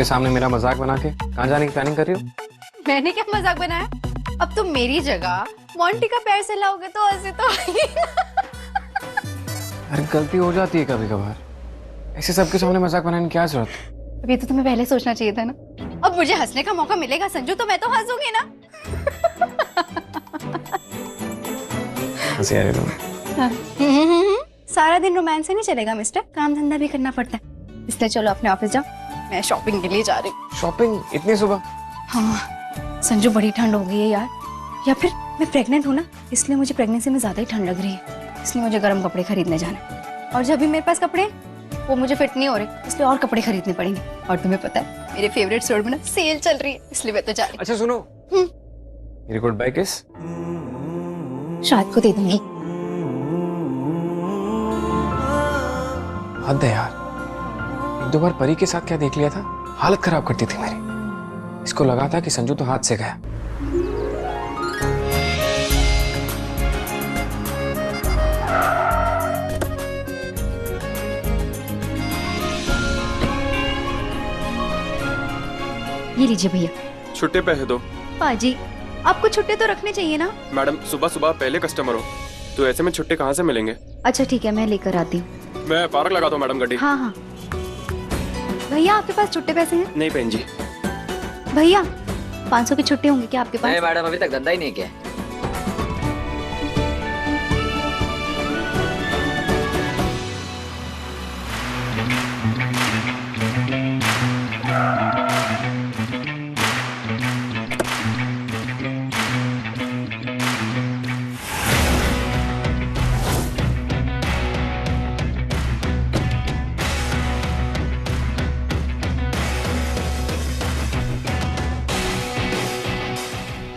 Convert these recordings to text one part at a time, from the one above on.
सबके सामने मेरा मजाक बना के कहाँ जाने की प्लानिंग कर रही हो? मैंने क्या मजाक बनाया? अब तुम मेरी जगह मोंटी का पैर से लाओगे तो हंसी तो आएगी। अरे गलती हो जाती है कभी कभार, ऐसे सबके सामने मजाक बनाने की क्या जरूरत है? अभी तो तुम्हें पहले सोचना चाहिए था ना। अब मुझे हंसने का मौका मिलेगा संजू तो मैं तो हंसूंगी ना। हंसी आ रही तुम्हें? सारा दिन रोमांस से नहीं चलेगा मिस्टर, काम धंधा भी करना पड़ता है। इसलिए चलो अपने ऑफिस जाओ, मैं शॉपिंग के लिए जा रही हूँ। शॉपिंग इतनी सुबह? हाँ संजू, बड़ी ठंड हो गई है यार। या फिर मैं प्रेग्नेंट हूँ ना, इसलिए मुझे प्रेगनेंसी में ज्यादा ही ठंड लग रही है, इसलिए मुझे गर्म कपड़े खरीदने जाना है। और जब भी मेरे पास कपड़े वो मुझे फिट नहीं हो रहे, इसलिए और कपड़े खरीदने पड़ेंगे। और तुम्हें पता है मेरे फेवरेट स्टोर में ना सेल चल रही है, इसलिए मैं तो जा रही हूँ। अच्छा सुनो, मेरी गुड बाय किस शायद को दे दूंगी। हद है यार, एक दो बार परी के साथ क्या देख लिया था, हालत खराब करती थी मेरी। इसको लगा था कि संजू तो हाथ से गया। ये लीजिए भैया। छुट्टे पैसे दो। पाजी आपको छुट्टे तो रखने चाहिए ना। मैडम सुबह सुबह पहले कस्टमर हो तो ऐसे में छुट्टे कहाँ से मिलेंगे? अच्छा ठीक है, मैं लेकर आती हूँ। मैं पार्क लगा दूँ मैडम गड्डी? हाँ हाँ भैया, आपके पास छुट्टे पैसे हैं? नहीं बहन जी। भैया 500 की छुट्टी होंगी क्या आपके पास? नहीं मैडम, अभी तक धंधा ही नहीं किया।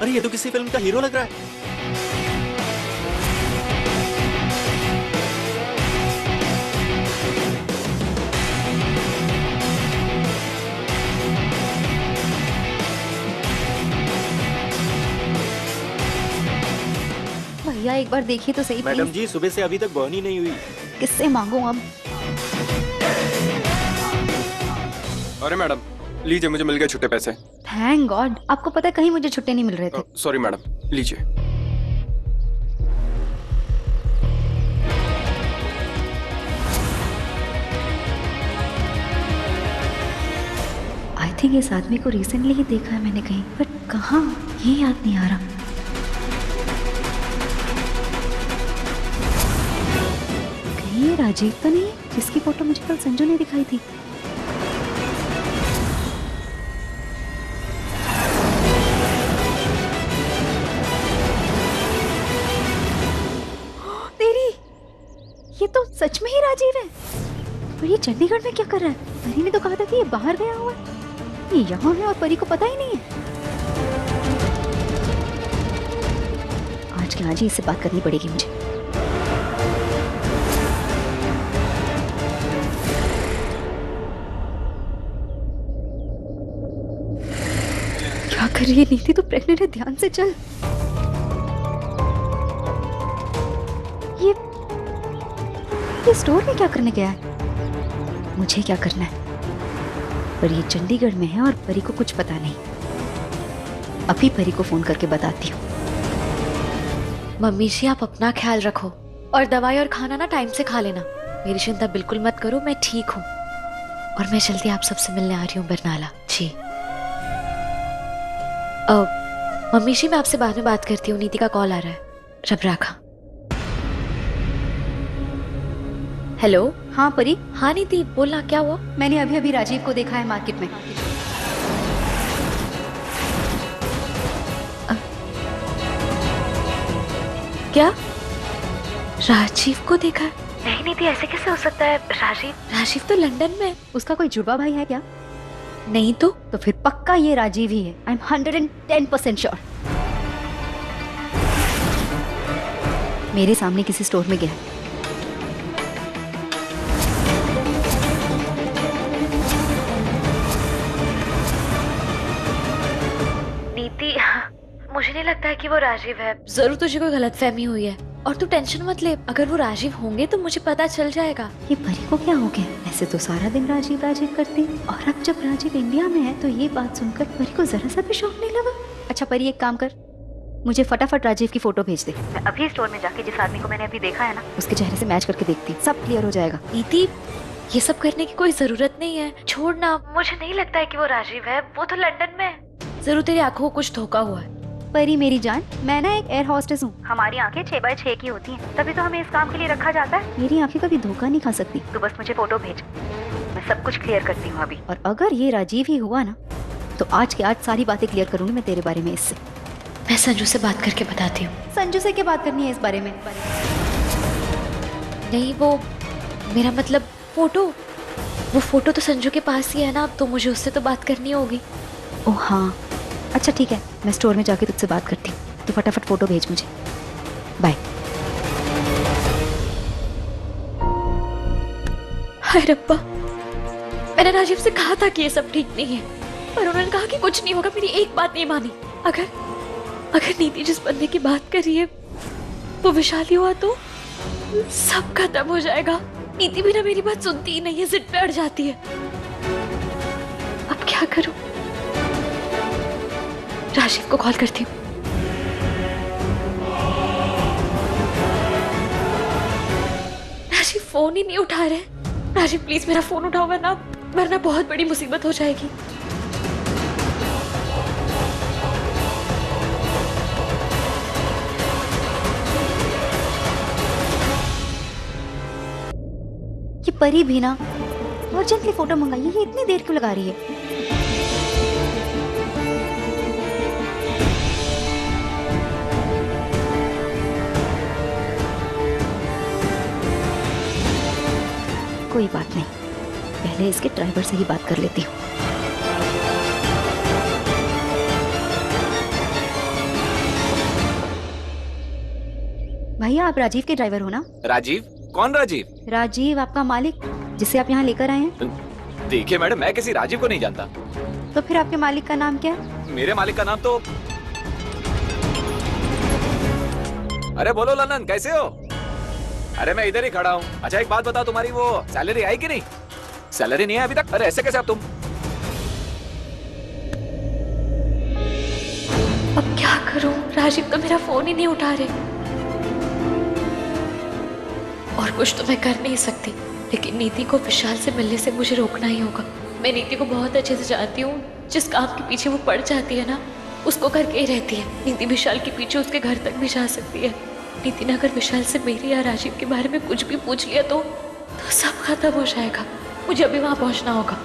अरे ये तो किसी फिल्म का हीरो लग रहा है। भैया एक बार देखिए तो सही मैडम प्लीज। जी, सुबह से अभी तक बर्न ही नहीं हुई। किससे मांगू अब? अरे मैडम लीजिए, मुझे मिल गए छुट्टे पैसे। थैंक गॉड, आपको पता है कहीं मुझे छुट्टे नहीं मिल रहे थे। सॉरी मैडम, लीजिए। आई थिंक इस आदमी को रिसेंटली ही देखा है मैंने कहीं, बट कहाँ ये याद नहीं आ रहा। कहीं ये राजीव तो नहीं है जिसकी फोटो मुझे कल संजू ने दिखाई थी? तेरी, ये तो सच में ही राजीव है। पर ये चंडीगढ़ में क्या कर रहा है? परी ने तो कहा था कि ये बाहर गया हुआ है, ये यहाँ है और परी को पता ही नहीं है। आज के आज ही इससे बात करनी पड़ेगी मुझे। क्या कर रही है नीति? तो प्रेग्नेंट है, ध्यान से चल। ये स्टोर में क्या करने गया है? मुझे क्या करना है? पर ये चंडीगढ़ में है और परी को कुछ पता नहीं। अभी परी को फोन करके बताती हूँ। मम्मी जी आप अपना ख्याल रखो और दवाई और खाना ना टाइम से खा लेना। मेरी चिंता बिल्कुल मत करो, मैं ठीक हूँ और मैं जल्दी आप सबसे मिलने आ रही हूँ बरनाला जी। मम्मी जी मैं आपसे बाद में बात करती हूँ, नीति का कॉल आ रहा है। रब राखा। हेलो। हाँ परी। हाँ नीति बोलना, क्या हुआ? मैंने अभी अभी राजीव को देखा है मार्केट में। क्या राजीव को देखा? नहीं नीति ऐसे कैसे हो सकता है? राजीव तो लंदन में। उसका कोई जुड़वा भाई है क्या? नहीं तो फिर पक्का ये राजीव ही है। I am 110% sure. मेरे सामने किसी स्टोर में गया है। नीति मुझे नहीं लगता है कि वो वो राजीव है, जरूर तुझे कोई गलतफहमी हुई है। और तू टेंशन मत ले, अगर वो राजीव होंगे तो मुझे पता चल जाएगा। ये परी को क्या हो गया? ऐसे तो सारा दिन राजीव राजीव करती, और अब जब राजीव इंडिया में है तो ये बात सुनकर परी को जरा सा भी शौक नहीं लगा। अच्छा परी, एक काम कर, मुझे फटाफट राजीव की फोटो भेज दे। मैं अभी स्टोर में जाके जिस आदमी को मैंने अभी देखा है ना, उसके चेहरे से मैच करके देखती, सब क्लियर हो जाएगा। नीति, ये सब करने की कोई जरूरत नहीं है, छोड़ ना। मुझे नहीं लगता है कि वो राजीव है, वो तो लंदन में है। जरूर तेरी आंखों को कुछ धोखा हुआ है। परी मेरी जान, मैं ना एक एयर हॉस्टेस हूँ। हमारी आंखें 6x6 की होती हैं, तभी तो हमें इस काम के लिए रखा जाता है। मेरी आंखें कभी धोखा नहीं खा सकती। तो बस मुझे फोटो भेज, मैं सब कुछ क्लियर करती हूँ अभी। और अगर ये राजीव ही हुआ ना, तो आज के आज सारी बातें क्लियर करूंगी मैं तेरे बारे में इससे। मैं संजू से बात करके बताती हूँ। संजू से क्या बात करनी है इस बारे में? नहीं, वो मेरा मतलब फोटो, वो फोटो तो संजू के पास ही है ना, तो मुझे उससे तो बात करनी होगी। ओह हाँ, अच्छा ठीक है, मैं स्टोर में जाके तुझसे बात करती हूँ। तो फटाफट फोटो भेज मुझे। बाय। हाय रब्बा, मैंने राजीव से कहा था कि ये सब ठीक नहीं है, पर उन्होंने कहा कि कुछ नहीं होगा। मेरी एक बात नहीं मानी। अगर नीति जिस बंदे की बात कर रही है वो विशाल ही हुआ तो सब खत्म हो जाएगा। नीति भी ना मेरी बात सुनती ही नहीं है, जिद पे अड़ जाती है। अब क्या करूं? राजीव को कॉल करती हूँ। राजीव फोन ही नहीं उठा रहे। राजीव प्लीज मेरा फोन उठाओ, वरना बहुत बड़ी मुसीबत हो जाएगी। ये परी भी ना अर्जेंटली फोटो मंगाई है, ये इतनी देर क्यों लगा रही है? कोई बात नहीं, पहले इसके ड्राइवर से ही बात कर लेती हूँ। भैया आप राजीव के ड्राइवर हो ना? राजीव? कौन राजीव? राजीव आपका मालिक, जिसे आप यहाँ लेकर आए हैं। देखिए मैडम, मैं किसी राजीव को नहीं जानता। तो फिर आपके मालिक का नाम क्या है? मेरे मालिक का नाम तो... अरे बोलो ललन, कैसे हो? अरे मैं इधर ही खड़ा हूँ। अच्छा एक बात बताओ, तुम्हारी वो सैलरी आई कि नहीं? सैलरी नहीं है अभी तक? अरे ऐसे कैसे अब तुम? अब क्या करूं? राजीव तो मेरा फोन ही नहीं उठा रहे। और कुछ तो मैं कर नहीं सकती, लेकिन नीति को विशाल से मिलने से मुझे रोकना ही होगा। मैं नीति को बहुत अच्छे से जानती हूँ। जिस काम के पीछे वो पड़ जाती है ना, उसको करके ही रहती है। नीति विशाल के पीछे उसके घर तक भी जा सकती है। नीति ने अगर विशाल से मेरी या राजीव के बारे में कुछ भी पूछ लिया तो सब खत्म हो जाएगा। मुझे अभी वहां पहुंचना होगा।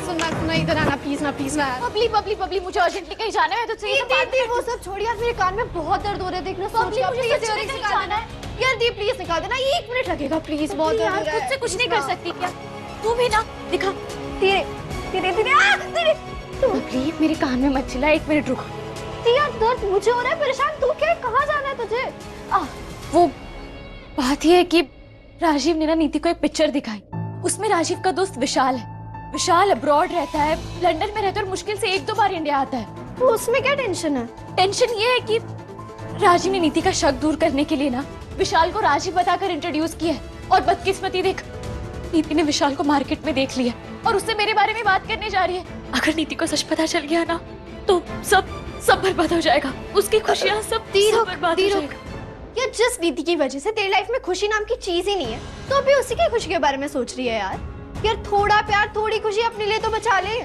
सुनना इधर आना प्लीज ना। बबली मुझे अर्जेंटली कहीं जाना है। तो दीदी वो सब छोड़िए यार, मेरे कान में बहुत दर्द हो रहा है। देखना बबली, मुझे कहीं जाना है यार। दी प्लीज निकाल देना, 1 मिनट लगेगा प्लीज। बहुत दर्द हो रहा है। खुद से कुछ नहीं कर सकती क्या? तू भी ना दिखा। धीरे बबली, मेरे कान में मत चिल्ला, 1 मिनट रुको। यार दर्द मुझे हो रहा है, परेशान तू क्या है? कहाँ जाना है तुझे? वो बात ये है कि राजीव ने ना नीति को एक पिक्चर दिखाई। उसमें राजीव का दोस्त विशाल है। विशाल अब्रॉड रहता है, लंदन में रहता है और मुश्किल से 1-2 बार इंडिया आता है। तो उसमें क्या टेंशन है? टेंशन ये है कि राजीव ने नीति का शक दूर करने के लिए ना विशाल को राजीव बताकर इंट्रोड्यूस किया है। और बदकिस्मती देख, नीति ने विशाल को मार्केट में देख लिया और उससे मेरे बारे में बात करने जा रही है। अगर नीति को सच पता चल गया ना तो सब बर्बाद हो जाएगा। उसकी खुशियाँ सब बर्बाद हो जाएगा। यार जिस नीति की वजह से तेरी लाइफ में खुशी नाम की चीज ही नहीं है, तो अभी उसी की खुशी के बारे में सोच रही है यार। यार थोड़ा प्यार, थोड़ी खुशी अपने लिए तो बचा ले।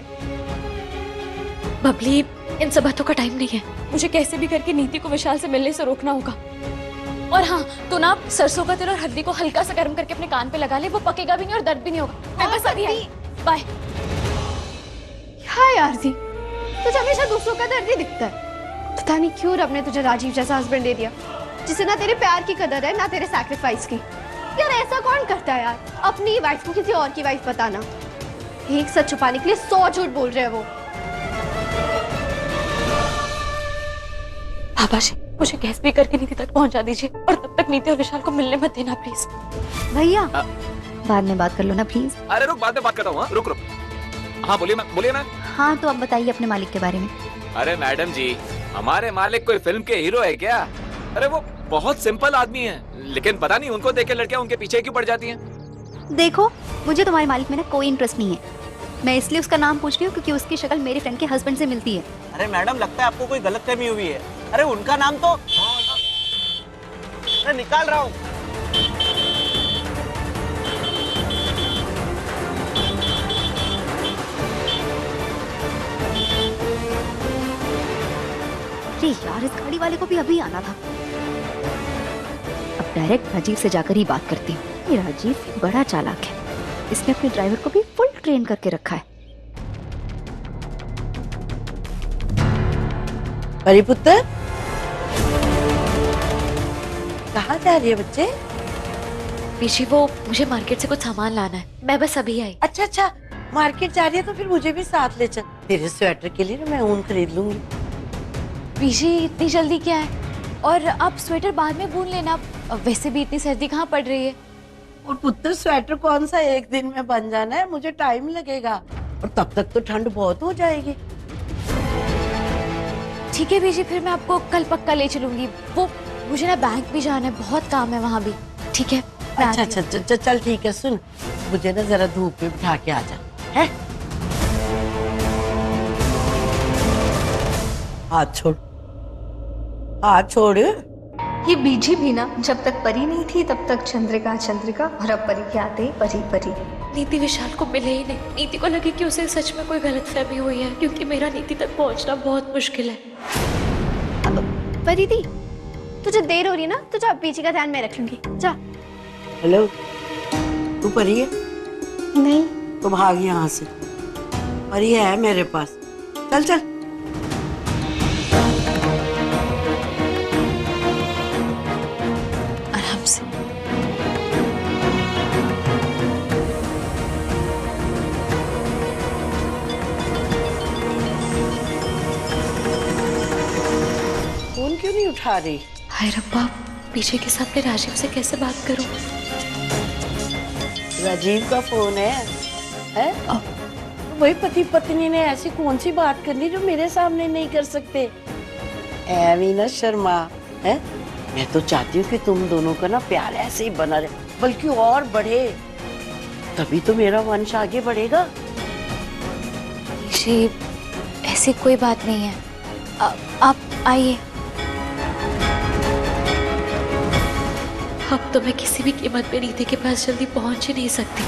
बबली, इन सब बातों का टाइम नहीं है। मुझे कैसे भी करके नीति को विशाल से मिलने से रोकना होगा। और हाँ, तो ना सरसों का तेल और हल्दी को हल्का सा गर्म करके अपने कान पे लगा ले, वो पकेगा भी नहीं और दर्द भी नहीं होगा। मैं बस अभी आई। बाय। हाँ यार जी, तुझे हमेशा दूसरों का दर्द ही दिखता है। पता नहीं क्यों रब ने तुझे राजीव जैसा हस्बैंड दे दिया, जिसे ना तेरे प्यार की कदर है ना तेरे सैक्रिफाइस की। यार ऐसा कौन करता है यार? अपनी वाइफ को किसी और की वाइफ बताना। एक सच छुपाने के लिए 100 झूठ बोल रहे हैं वो। पापा जी, मुझे गैस भी करके नीति तक पहुंचा दीजिए और तब तक नीति और विशाल को मिलने मत देना प्लीज। भैया बाद में बात कर लो ना प्लीज। अरे रुक, बाद में बात करता हूँ। रुक। हाँ बोलिए मैम। हाँ तो अब बताइए अपने मालिक के बारे में। अरे मैडम जी, हमारे मालिक कोई फिल्म के हीरो है क्या? अरे वो बहुत सिंपल आदमी है, लेकिन पता नहीं उनको देख के लड़कियां उनके पीछे क्यों पड़ जाती हैं। देखो, मुझे तुम्हारे मालिक में ना कोई इंटरेस्ट नहीं है। मैं इसलिए उसका नाम पूछ रही हूँ क्योंकि उसकी शक्ल मेरे फ्रेंड के हस्बैंड से मिलती है। अरे मैडम, लगता है आपको कोई गलतफहमी हुई है। अरे उनका नाम तो मैं निकाल रहा हूँ। अरे यार, इस गाड़ी वाले को भी अभी आना था। अब डायरेक्ट राजीव से जाकर ही बात करती हूँ। ये राजीव बड़ा चालाक है, इसने अपने ड्राइवर को भी फुल ट्रेन करके रखा है। परिपुत्र, कहाँ जा रही है बच्चे? पीछे वो मुझे मार्केट से कुछ सामान लाना है, मैं बस अभी आई। अच्छा अच्छा, मार्केट जा रही है तो फिर मुझे भी साथ ले चल। तेरे स्वेटर के लिए ना मैं ऊन खरीद लूंगी। पीछे इतनी जल्दी क्या है? और आप स्वेटर बाद में बुन लेना, वैसे भी इतनी सर्दी कहाँ पड़ रही है। और पुत्र, स्वेटर कौन सा एक दिन में बन जाना है, मुझे टाइम लगेगा और तब तक तो ठंड बहुत हो जाएगी। ठीक है बीजी, फिर मैं आपको कल पक्का ले चलूंगी। वो मुझे ना बैंक भी जाना है, बहुत काम है वहाँ भी। ठीक है, मैं अच्छा आती हूँ। अच्छा चल ठीक है। सुन, मुझे ना जरा धूप में बिठा के आ जा, है? हाथ छोड़, हाथ छोड़। ये बीजी भी ना जब तक परी नहीं थी तब तक चंद्रिका चंद्रिका, और अब परी के आते ही परी परी। नीति विशाल को मिले ही नहीं। नीति को लगे कि उसे सच में कोई गलतफहमी हुई है, क्योंकि मेरा नीति तक पहुंचना बहुत मुश्किल है। परिधि, तुझे देर हो रही है ना, तो जा, पीछे का ध्यान मैं रख लूंगी, जा। हेलो, तू परी है? नहीं। तो भाग यहाँ से, परी है मेरे पास। चल चल। आराम से। फोन क्यों नहीं उठा रही? हाय रब्बा, पीछे के सामने राजीव से कैसे बात करूं? राजीव का फोन है? वही पति पत्नी ने ऐसी कौन सी बात करनी जो मेरे सामने नहीं कर सकते? ऐवी ना शर्मा है। मैं तो चाहती हूँ कि तुम दोनों का ना प्यार ऐसे ही बना रहे, बल्कि और बढ़े, तभी तो मेरा वंश आगे बढ़ेगा। जी, ऐसी कोई बात नहीं है। आप आइए। अब तो मैं किसी भी कीमत पे नीति के पास जल्दी पहुंच ही नहीं सकती।